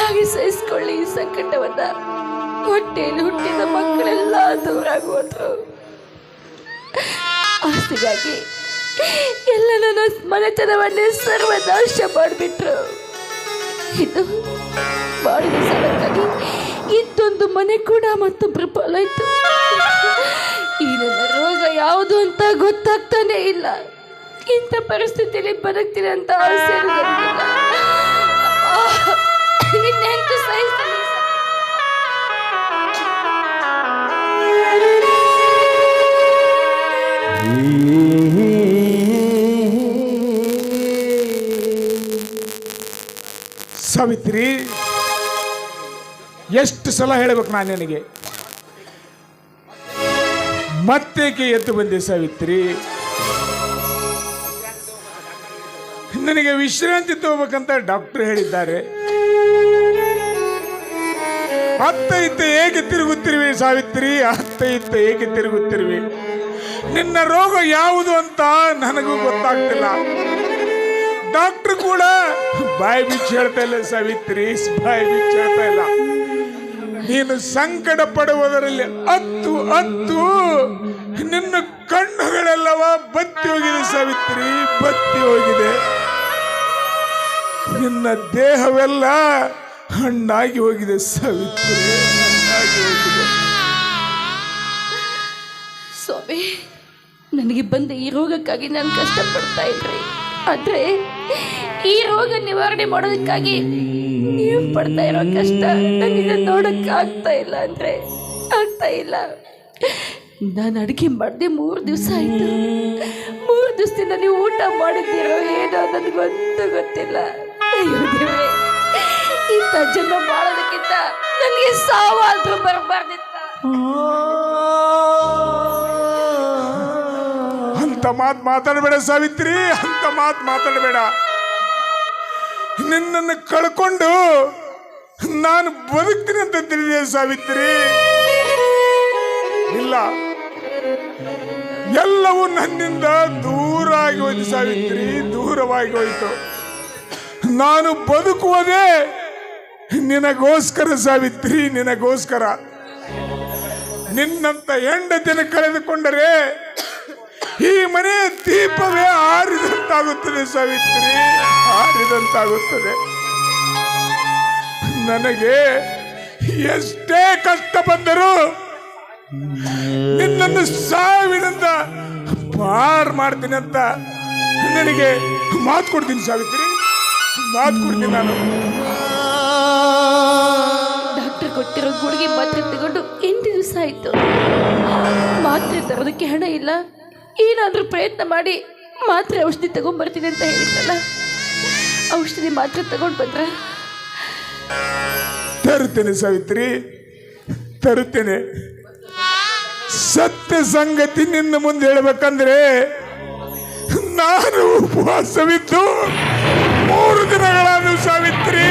ಹಾಗೆ ಸಹಿಸಿಕೊಳ್ಳಿ ಈ ಸಂಕಟವನ್ನ. ಹೊಟ್ಟೆಯಲ್ಲಿ ಹುಟ್ಟಿದ ಮಕ್ಕಳೆಲ್ಲ ದೂರಾಗಿ ಹೋದ್ರು. ಆಸ್ತಿಗಾಗಿ ಎಲ್ಲ ನನ್ನ ಮನೆತನವನ್ನೇ ಸರ್ವನಾಶ ಮಾಡಿಬಿಟ್ರು. ಇದು ಮಾಡಿದ ಸಾಲಕ್ಕಾಗಿ ಇದ್ದೊಂದು ಮನೆ ಕೂಡ ಮತ್ತೊಬ್ಬರ ಪಾಲಾಯ್ತು. ಈ ನನ್ನ ರೋಗ ಯಾವುದು ಅಂತ ಗೊತ್ತಾಗ್ತಾನೆ ಇಲ್ಲ. ಇಂಥ ಪರಿಸ್ಥಿತಿಯಲ್ಲಿ ಬದುಕ್ತೀನಿ ಅಂತ ಆಸೆ ನನಗಿಲ್ಲ. ಇನ್ನೆಂತೂ ಸಹಿಸ್ತೀನಿ. ಸಾವಿತ್ರಿ, ಎಷ್ಟು ಸಲ ಹೇಳಬೇಕು ನಾನು ನಿನಗೆ? ಮತ್ತೇಕೆ ಎದ್ದು ಬಂದೆ ಸಾವಿತ್ರಿ? ನನಗೆ ವಿಶ್ರಾಂತಿ ತಗೋಬೇಕಂತ ಡಾಕ್ಟರ್ ಹೇಳಿದ್ದಾರೆ. ಅತ್ತ ಇತ್ತ ಏಕೆ ತಿರುಗುತ್ತಿರುವೆ ಸಾವಿತ್ರಿ? ಅತ್ತ ಇತ್ತ ಏಕೆ ತಿರುಗುತ್ತಿರುವೆ? ನಿನ್ನ ರೋಗ ಯಾವುದು ಅಂತ ನನಗೂ ಗೊತ್ತಾಗ್ತಿಲ್ಲ. ಡಾಕ್ಟರ್ ಕೂಡ ಬಾಯಿ ಬಿಚ್ಚಿ ಹೇಳ್ತಾ ಇಲ್ಲ ಸಾವಿತ್ರಿ, ಬಾಯಿ ಬಿಚ್ಚಿ ಹೇಳ್ತಾ ಇಲ್ಲ. ನೀನು ಸಂಕಟ ಪಡುವುದರಲ್ಲಿ ಅತ್ತು ಅತ್ತು ನಿನ್ನ ಕಣ್ಣುಗಳೆಲ್ಲವ ಬತ್ತಿ ಹೋಗಿದೆ ಸಾವಿತ್ರಿ, ಬತ್ತಿ ಹೋಗಿದೆ. ನಿನ್ನ ದೇಹವೆಲ್ಲ ಹಣ್ಣಾಗಿ ಹೋಗಿದೆ ಸಾವಿತ್ರಿ, ಹಣ್ಣಾಗಿ ಹೋಗಿದೆ. ಸ್ವಾಮಿ, ನನಗೆ ಬಂದ ಈ ರೋಗಕ್ಕಾಗಿ ನಾನು ಕಷ್ಟಪಡ್ತಾ ಇದ್ರಿ. ಆದ್ರೆ ಈ ರೋಗ ನಿವಾರಣೆ ಮಾಡೋದಕ್ಕಾಗಿ ನೀವು ಪಡ್ತಾ ಇರೋ ಕಷ್ಟ ನನಗೆ ನೋಡಕ್ಕೆ ಆಗ್ತಾ ಇಲ್ಲ. ಅಂದ್ರೆ ಆಗ್ತಾ ಇಲ್ಲ. ನಾನು ಅಡುಗೆ ಮಾಡದೆ 3 ದಿವಸ ಆಯ್ತು. 3 ದಿವಸದಿಂದ ನೀವು ಊಟ ಮಾಡಿದ್ದೀರೋ ಏನೋ ನನಗೊಂದು ಗೊತ್ತಿಲ್ಲ. ಅಯ್ಯೋ ದೇವ್ರೇ, ಇಂಥ ಜನ್ಮ ಮಾಡೋದಕ್ಕಿಂತ ನನಗೆ ಸಾವಾದ್ರೂ ಬರಬಾರ್ದಿತ್ತ. ಅಂತ ಮಾತು ಮಾತಾಡಬೇಡ ಸಾವಿತ್ರಿ, ಅಂತ ಮಾತು ಮಾತಾಡಬೇಡ. ನಿನ್ನನ್ನು ಕಳ್ಕೊಂಡು ನಾನು ಬದುಕ್ತೀನಿ ಅಂತ ತಿಳಿದೆ ಸಾವಿತ್ರಿ. ಇಲ್ಲ, ಎಲ್ಲವೂ ನನ್ನಿಂದ ದೂರ ಆಗಿ ಹೋಯ್ತು ಸಾವಿತ್ರಿ, ದೂರವಾಗಿ ಹೋಯ್ತು. ನಾನು ಬದುಕುವುದೇ ನಿನಗೋಸ್ಕರ ಸಾವಿತ್ರಿ, ನಿನಗೋಸ್ಕರ. ನಿನ್ನಂತ ಹೆಂಡತಿನ ಕಳೆದುಕೊಂಡರೆ ಈ ಮನೆ ದೀಪವೇ ಆರಿದಂತಾಗುತ್ತದೆ ಸಾವಿತ್ರಿ, ಆರಿದಂತಾಗುತ್ತದೆ. ನನಗೆ ಎಷ್ಟೇ ಕಷ್ಟ ಬಂದರೂ ನಿನ್ನನ್ನು ಸಾವಿನಿಂದ ಪಾರ್ ಮಾಡ್ತೀನಿ ಅಂತ ನನಗೆ ಮಾತು ಕೊಡ್ತೀನಿ ಸಾವಿತ್ರಿ, ಮಾತು ಕೊಡ್ತೀನಿ. ನಾನು ಡಾಕ್ಟರ್ ಕೊಟ್ಟಿರೋ ಗುಳಿಗೆ ಮಾತ್ರೆ ತಗೊಂಡು 8 ದಿವಸ ಆಯ್ತು. ಮಾತ್ರೆ ತರೋದಕ್ಕೆ ಹಣ ಇಲ್ಲ. ಏನಾದರೂ ಪ್ರಯತ್ನ ಮಾಡಿ ಮಾತ್ರೆ ಔಷಧಿ ತಗೊಂಡ್ಬರ್ತೀನಿ ಅಂತ ಹೇಳಿದ್ದಲ್ಲ, ಔಷಧಿ ಮಾತ್ರೆ ತಗೊಂಡು ಬಂದ್ರ? ತರುತ್ತೇನೆ ಸಾವಿತ್ರಿ, ತರುತ್ತೇನೆ. ಸತ್ಯ ಸಂಗತಿ ನಿನ್ನ ಮುಂದೆ ಹೇಳಬೇಕಂದ್ರೆ ನಾನು ಉಪವಾಸವಿದ್ದು 3 ದಿನಗಳಾದ ಸಾವಿತ್ರಿ.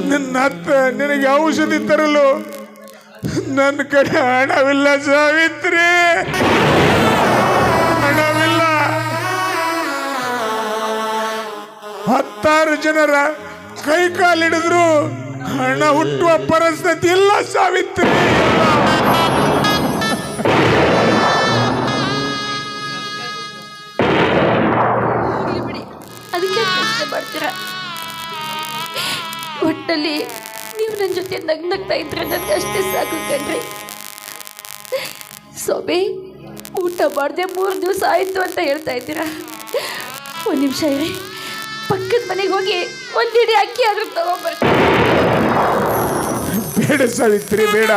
ನಿನ್ನ ಹತ್ರ ನಿನಗೆ ಔಷಧಿ ತರಲು ನನ್ನ ಕಡೆ ಹಣವಿಲ್ಲ ಸಾವಿತ್ರಿ, ಹಣವಿಲ್ಲ. 10 ಜನರ ಕೈ ಕಾಲಿಡಿದ್ರು ಹಣ ಹುಟ್ಟುವ ಪರಿಸ್ಥಿತಿ ಇಲ್ಲ ಸಾವಿತ್ರಿ. ಬಿಡಿ, ಅದಕ್ಕೆ ಪ್ರಶ್ನೆ ಮಾಡ್ತೀರಾ? ಒಟ್ಟಲ್ಲಿ ನೀವು ನನ್ನ ಜೊತೆ ನಗ್ನಗ್ತಾ ಇದ್ರೆ ನನಗೆ ಅಷ್ಟೇ ಸಾಕು ಕಣ್ರಿ. ಸೊಬೆ, ಊಟ ಮಾಡದೆ 3 ದಿವಸ ಆಯ್ತು ಅಂತ ಹೇಳ್ತಾ ಇದ್ದೀರಾ. 1 ನಿಮಿಷ ಇರಿ, ಪಕ್ಕದ ಮನೆಗೆ ಹೋಗಿ 1 ಇಡಿ ಅಕ್ಕಿ ಆದ್ರೂ ತಗೊಂಡ್ಬರ್ತೀನಿ. ಬೇಡ ಸಾವಿತ್ರಿ, ಬೇಡ.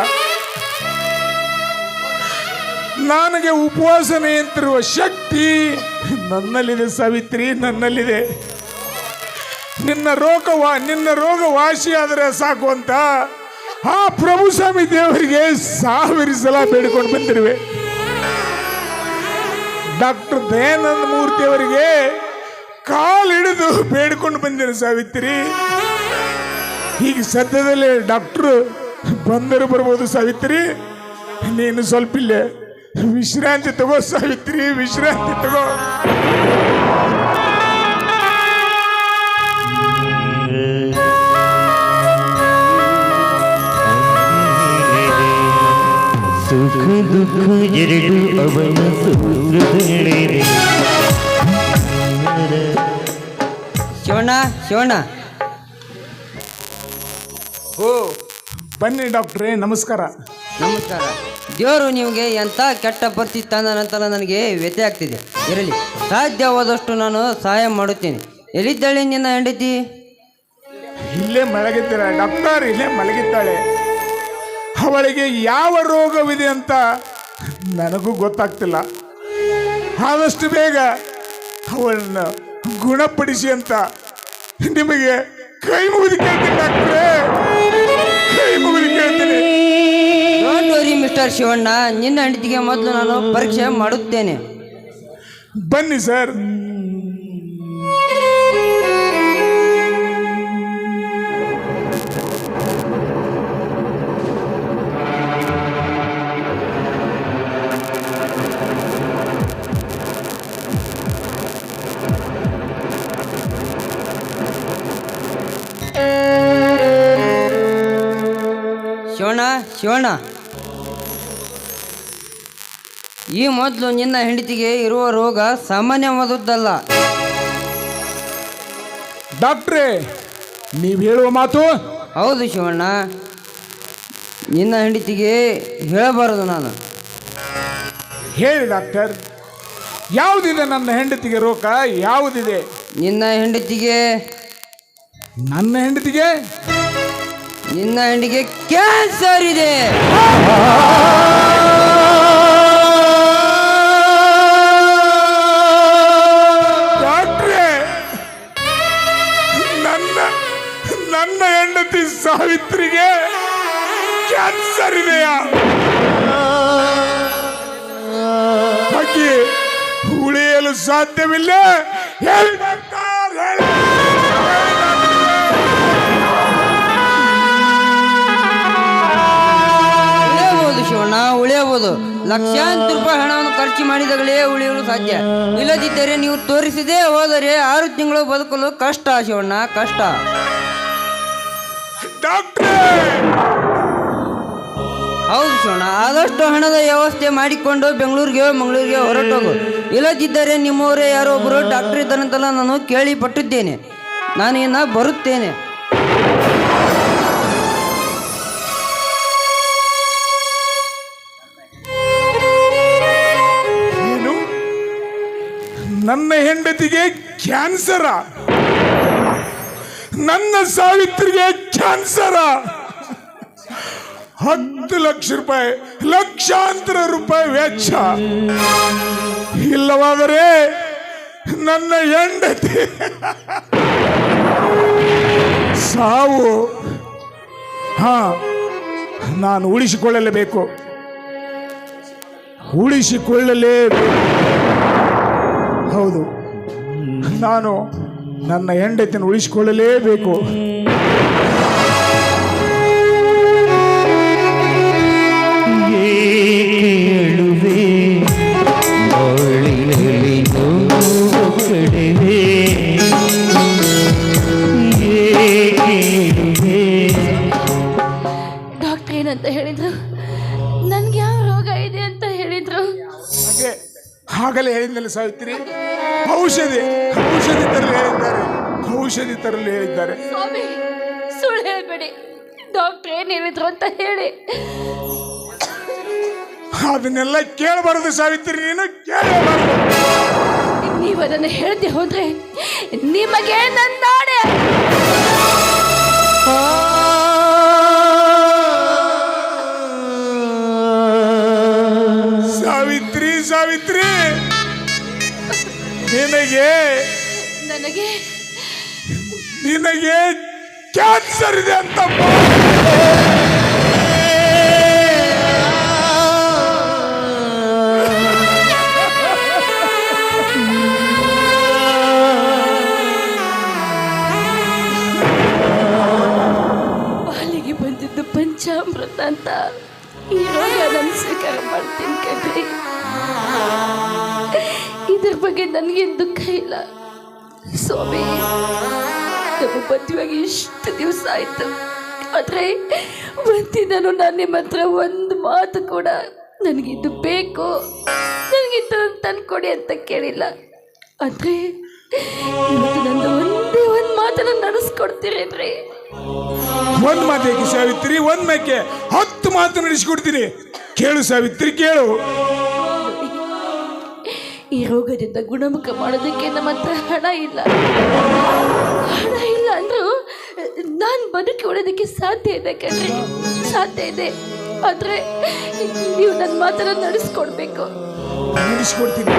ನನಗೆ ಉಪವಾಸ ನಿಯಂತ್ರಿಸುವ ಶಕ್ತಿ ನನ್ನಲ್ಲಿದೆ ಸಾವಿತ್ರಿ, ನನ್ನಲ್ಲಿದೆ. ನಿನ್ನ ರೋಗ ವಾಸಿಯಾದರೆ ಸಾಕು ಅಂತ ಆ ಪ್ರಭು ಸ್ವಾಮಿ ದೇವರಿಗೆ 1000 ಸಲ ಬೇಡಿಕೊಂಡು ಬಂದಿರುವೆ. ಡಾಕ್ಟರ್ ದಯಾನಂದ ಮೂರ್ತಿ ಅವರಿಗೆ ಕಾಲು ಹಿಡಿದು ಬೇಡಿಕೊಂಡು ಬಂದಿರು ಸಾವಿತ್ರಿ. ಈಗ ಸದ್ಯದಲ್ಲೇ ಡಾಕ್ಟರ್ ಬಂದರು ಬರ್ಬೋದು ಸಾವಿತ್ರಿ. ನೀನು ಸ್ವಲ್ಪ ಇಲ್ಲೇ ವಿಶ್ರಾಂತಿ ತಗೋ ಸಾವಿತ್ರಿ, ವಿಶ್ರಾಂತಿ ತಗೋ. ಸುಖ ದುಃಖ ಎರಡು ಅವನ ಸೂರಗಳಿವೆ. ಶಿವಣ್ಣ ಶಿವಣ್ಣ, ಓ ಬನ್ನಿ ಡಾಕ್ಟ್ರೇ, ನಮಸ್ಕಾರ. ನಮಸ್ಕಾರ. ದೇವರು ನಿಮಗೆ ಎಂಥ ಕೆಟ್ಟ ಪರಿಸ್ಥಿತಿ ತಂದ ನಂತರ ನನಗೆ ವ್ಯಥೆ ಆಗ್ತಿದೆ. ಇರಲಿ, ಸಾಧ್ಯವಾದಷ್ಟು ನಾನು ಸಹಾಯ ಮಾಡುತ್ತೇನೆ. ಎಲ್ಲಿದ್ದಾಳೆ ನಿನ್ನ ಹೆಂಡತಿ? ಇಲ್ಲೇ ಮಲಗಿದ್ದಾಳೆ ಡಾಕ್ಟರ್, ಇಲ್ಲೇ ಮಲಗಿದ್ದಾಳೆ. ಅವಳಿಗೆ ಯಾವ ರೋಗವಿದೆ ಅಂತ ನನಗೂ ಗೊತ್ತಾಗ್ತಿಲ್ಲ. ಆದಷ್ಟು ಬೇಗ ಅವಳನ್ನು ಗುಣಪಡಿಸಿ ಅಂತ ನಿಮಗೆ ಕೈ ಮುಗಿದು ಕೇಳ್ತೀನಿ ಡಾಕ್ಟ್ರೇ, ಕೈ ಮುಗಿದು ಕೇಳ್ತೀನಿ. ಡೋಂಟ್ ವರಿ ಮಿಸ್ಟರ್ ಶಿವಣ್ಣ, ನಿನ್ನ ಹೆಂಡತಿಗೆ ಮೊದಲು ನಾನು ಪರೀಕ್ಷೆ ಮಾಡುತ್ತೇನೆ. ಬನ್ನಿ ಸರ್. ಶಿವಣ್ಣ ಶಿವಣ್ಣ, ಈ ಮೊದಲು ನಿನ್ನ ಹೆಂಡತಿಗೆ ಇರುವ ರೋಗ ಸಾಮಾನ್ಯವಾದದ್ದಲ್ಲ. ಡಾಕ್ಟ್ರೇ, ನೀವು ಹೇಳುವ ಮಾತು ಹೌದು ಶಿವಣ್ಣ, ನಿನ್ನ ಹೆಂಡತಿಗೆ ಹೇಳಬಾರದು ನಾನು. ಹೇಳಿ ಡಾಕ್ಟರ್, ಯಾವುದಿದೆ ನನ್ನ ಹೆಂಡತಿಗೆ ರೋಗ? ಯಾವುದಿದೆ ನಿನ್ನ ಹೆಂಡತಿಗೆ ನನ್ನ ಹೆಂಡತಿಗೆ? ನಿನ್ನ ಹೆಂಡತಿಗೆ ಕ್ಯಾನ್ಸರ್ ಇದೆ. ಡಾಕ್ಟ್ರೇ, ನನ್ನ ಹೆಂಡತಿ ಸಾವಿತ್ರಿಗೆ ಕ್ಯಾನ್ಸರ್ ಇದೆಯಾ? ಆಕೆ ಉಳಿಯಲು ಸಾಧ್ಯವಿಲ್ಲ. ಹೇಳಿ ಡಾಕ್ಟರ್, ಹೇಳಿ. ಉಳಿಯಬಹುದು ಶಿವಣ್ಣ, ಉಳಿಯಬಹುದು. ಲಕ್ಷಾಂತರ ರೂಪಾಯಿ ಹಣವನ್ನು ಖರ್ಚು ಮಾಡಿದಾಗಲೇ ಉಳಿಯಲು ಸಾಧ್ಯ. ಇಲ್ಲದಿದ್ದರೆ ನೀವು ತೋರಿಸದೇ ಹೋದರೆ 6 ತಿಂಗಳು ಬದುಕಲು ಕಷ್ಟ ಶಿವಣ್ಣ, ಕಷ್ಟ. ಡಾಕ್ಟ್ರೇ, ಹೌದು ಶಿವಣ್ಣ, ಆದಷ್ಟು ಹಣದ ವ್ಯವಸ್ಥೆ ಮಾಡಿಕೊಂಡು ಮಂಗಳೂರಿಗೆ ಹೊರಟೋಗು. ಇಲ್ಲದಿದ್ದರೆ ನಿಮ್ಮವರೇ ಯಾರೋ ಒಬ್ಬರು ಡಾಕ್ಟರ್ ಇದ್ದಾರಂತೆಲ್ಲ ನಾನು ಕೇಳಿಪಟ್ಟಿದ್ದೇನೆ. ನಾನು ಇನ್ನು ಬರುತ್ತೇನೆ. ಏನು? ನನ್ನ ಹೆಂಡತಿಗೆ ಕ್ಯಾನ್ಸರ? ನನ್ನ ಸಾವಿತ್ರಿಗೆ ಕ್ಯಾನ್ಸರ? 10 ಲಕ್ಷ ರೂಪಾಯಿ, ಲಕ್ಷಾಂತರ ರೂಪಾಯಿ ವೆಚ್ಚ. ಇಲ್ಲವಾದರೆ ನನ್ನ ಹೆಂಡತಿ ಸಾವು. ನಾನು ಉಳಿಸಿಕೊಳ್ಳಲೇಬೇಕು. ಹೌದು, ನಾನು ನನ್ನ ಹೆಂಡತಿಯನ್ನು ಉಳಿಸಿಕೊಳ್ಳಲೇಬೇಕು. ಏಳುವೆ ಬಾಳಿನಲ್ಲಿ ನೋವು ಕಡಿವೆ. ಡಾಕ್ಟ್ರ್ ಏನಂತ ಹೇಳಿದ್ರು? ನನ್ಗೆ ಯಾವ ರೋಗ ಇದೆ ಅಂತ ಹೇಳಿದ್ರು? ಆಗಲೇ ಹೇಳಿದ್ನಲ್ಲ ಸಾವಿತ್ರಿ, ಔಷಧಿ ತರಲು ಹೇಳಿದ್ದಾರೆ. ಸ್ವಾಮಿ, ಸುಳ್ಳು ಹೇಳ್ಬೇಡಿ. ಡಾಕ್ಟ್ರ್ ಏನ್ ಹೇಳಿದ್ರು ಅಂತ ಹೇಳಿ. ಅದನ್ನೆಲ್ಲ ಕೇಳಬಾರದು ಸಾವಿತ್ರಿ, ನೀನು ಕೇಳಬಾರದು. ನೀವು ಅದನ್ನು ಹೇಳ್ದೆ ಹೋದ್ರೆ ನಿಮಗೆ ನನ್ನಾಡೆ. ಸಾವಿತ್ರಿ, ನಿನಗೆ ಕ್ಯಾನ್ಸರ್ ಇದೆ ಅಂತ. ಪಾಲಿಗೆ ಬಂದಿದ್ದು ಪಂಚಾಮೃತ ಅಂತ ಈ ರೋಗ ನಾನು ಸ್ವೀಕಾರ ಮಾಡ್ತೀನಿ ಕಣ್ರಿ. ಇದ್ರ ಬಗ್ಗೆ ನನಗೇನು ದುಃಖ ಇಲ್ಲ ಸ್ವಾಮಿ. ನಮ್ಮ ಮದುವೆಗೆ ಇಷ್ಟು ದಿವಸ ಆಯ್ತು, ಆದ್ರೆ ಒಂದಿನೂ ನಾನು ನಿಮ್ಮ ಹತ್ರ ಒಂದು ಮಾತು ಕೂಡ ನನಗಿದು ಬೇಕು, ನನಗಿದು ತಂದ್ಕೊಡಿ ಅಂತ ಕೇಳಿಲ್ಲ. ಆದ್ರೆ ಇವತ್ತು ನನ್ನ ಒಂದೇ ಒಂದು ಮಾತನ್ನು ನಡೆಸ್ಕೊಡ್ತೀರೇನ್ರಿ? ಒಂದ್ ಮಾತೇಕೆ ಸಾವಿತ್ರಿ? ಒಂದ್ ಮೇಕೆ 10 ಮಾತು ನಡೆಸಿಕೊಡ್ತೀನಿ. ಕೇಳು ಸಾವಿತ್ರಿ, ಕೇಳು. ಈ ರೋಗದಿಂದ ಗುಣಮುಖ ಮಾಡೋದಕ್ಕೆ ನಮ್ಮ ಹತ್ರ ಹಣ ಇಲ್ಲ. ಹಣ ಇಲ್ಲ ಅಂದ್ರೂ ನಾನು ಬದುಕಿ ಉಳಿಯೋದಕ್ಕೆ ಸಾಧ್ಯ ಇದೆ ಕಣ್ರಿ, ಸಾಧ್ಯ ಇದೆ. ಆದ್ರೆ ನೀವು ನನ್ನ ಮಾತನ್ನ ನಡೆಸ್ಕೊಡ್ಬೇಕು. ನಡೆಸ್ಕೊಡ್ತೀನಿ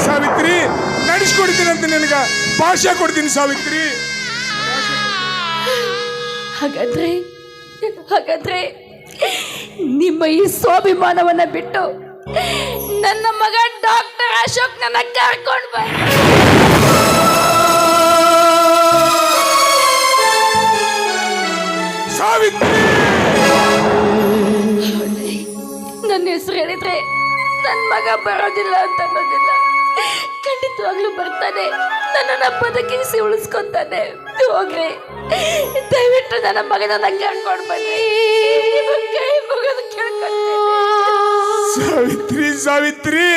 ಸಾವಿತ್ರಿ, ನಡೆಸ್ಕೊಡ್ತೀನಿ ಅಂತ ನಿನಗ ಭಾಷೆ ಕೊಡ್ತೀನಿ ಸಾವಿತ್ರಿ. ಹಾಗಾದ್ರೆ ನಿಮ್ಮ ಈ ಸ್ವಾಭಿಮಾನವನ್ನ ಬಿಟ್ಟು ನನ್ನ ಮಗ ಡಾಕ್ಟರ್ ಅಶೋಕ್ ನನ್ನ ಕರ್ಕೊಂಡು ಬನ್ನಿ. ಸಾವಿತ್ರಿ, ನನ್ನ ಹೆಸರು ಹೇಳಿದ್ರೆ ನನ್ನ ಮಗ ಬರೋದಿಲ್ಲ ಅಂತ ಅನ್ನೋದಿಲ್ಲ, ಖಂಡಿತವಾಗ್ಲೂ ಬರ್ತಾನೆ, ನನ್ನನ್ನ ಬದುಕಿಸಿ ಉಳಿಸ್ಕೊಂತಾನೆ. ಹೋಗ್ರಿ, ದಯವಿಟ್ಟು ನನ್ನ ಮಗನನ್ನ ಕರ್ಕೊಂಡು ಬನ್ನಿ. ಕೈ ಮುಗಿದು ಕೇಳ್ಕೊಂತೀನಿ. ಸಾವಿತ್ರಿ, ಸಾವಿತ್ರಿ,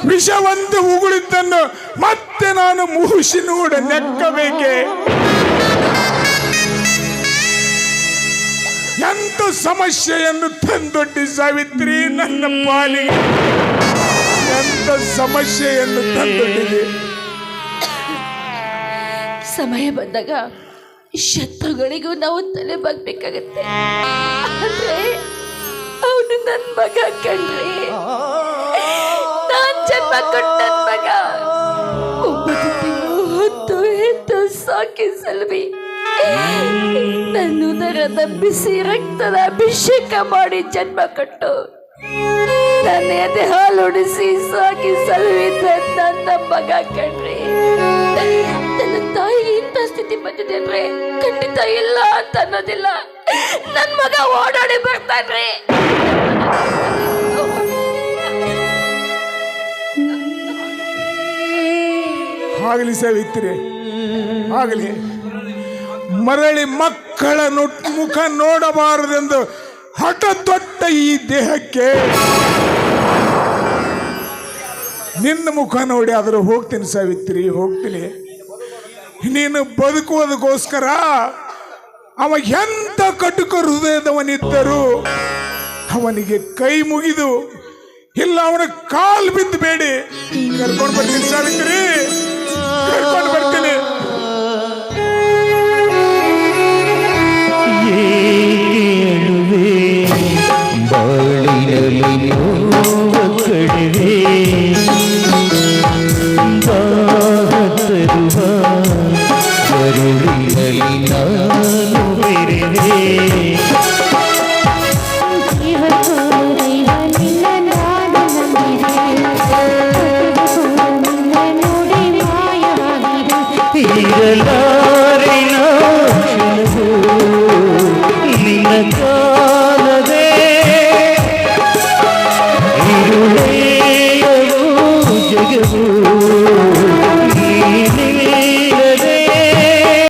ವಿಷವಂತ ಉಗುಳಿದ್ದನ್ನು ಮತ್ತೆ ನಾನು ಮೂಸಿ ನೋಡ ನೆಕ್ಕಬೇಕೆ? ಎಂತ ಸಮಸ್ಯೆಯನ್ನು ತಂದೊಡ್ಡಿ ಸಾವಿತ್ರಿ ನನ್ನ ಪಾಲಿಗೆ, ಎಂತ ಸಮಸ್ಯೆಯನ್ನು ತಂದೊಡ್ಡಿದೆ. ಸಮಯ ಬಂದಾಗ ಶತ್ರುಗಳಿಗೂ ನಾವು ತಲೆ ಬಾಗ್ಬೇಕಾಗತ್ತೆ. ಆದ್ರೆ ಅವನು ನನ್ನ ಮಗ ಕಣ್ರಿ, ನಾನ್ ಜನ್ಮ ಕೊಟ್ಟ ನನ್ನ ಮಗ. 9 ತಿಂಗಳು ಹೊತ್ತು ಹೆತ್ತು ಸಾಕಿ ಸಲ್ವಿ ನನ್ನ ಉದರದ ಬಿಸಿ ರಕ್ತದ ಅಭಿಷೇಕ ಮಾಡಿ ಜನ್ಮ ಕೊಟ್ಟು ನನ್ನ ಎದೆ ಹಾಲು ಉಡಿಸಿ ಸಾಕಿ ಸಲ್ವಿದ್ದ ನನ್ನ ಮಗ ಕಣ್ರಿ. ನನ್ನ ತಾಯಿಗೆ ಇಂಥ ಸ್ಥಿತಿ ಬಂದಿದೆ ಅಂದ್ರೆ ಖಂಡಿತ ಇಲ್ಲ ಅಂತ ಅನ್ನೋದಿಲ್ಲ. ನನ್ನ ಮಗ ಓಡಾಡಿ ಬರ್ತಾನ್ರಿ. ಆಗಲಿ ಸಾವಿತ್ರಿ, ಆಗಲಿ. ಮರಳಿ ಮಕ್ಕಳ ಮುಖ ನೋಡಬಾರದೆಂದು ಹಠ ತೊಟ್ಟ ಈ ದೇಹಕ್ಕೆ ನಿನ್ನ ಮುಖ ನೋಡಿ ಆದರೂ ಹೋಗ್ತೀನಿ ಸಾವಿತ್ರಿ, ಹೋಗ್ತೀನಿ. ನೀನು ಬದುಕುವುದಕ್ಕೋಸ್ಕರ ಅವ ಎಂತ ಕಟುಕ ಹೃದಯದವನಿದ್ದರೂ ಅವನಿಗೆ ಕೈ ಮುಗಿದು ಇಲ್ಲ ಅವನ ಕಾಲು ಬಿದ್ದು ಬೇಡಿ ಕರ್ಕೊಂಡು ಬರ್ತೀನಿ ಸಾವಿತ್ರಿ, ಕರ್ಕೊಂಡು ಬರ್ತೀನಿ. ಏಳುವೆ ಬಾಳಿನಲ್ಲಿ ನೋವ ಕಡಿವೆ, ದಾಹ ತರುವ ಕರುಳಿನಲ್ಲಿ ನಾನು ಬೆರೆವೆ.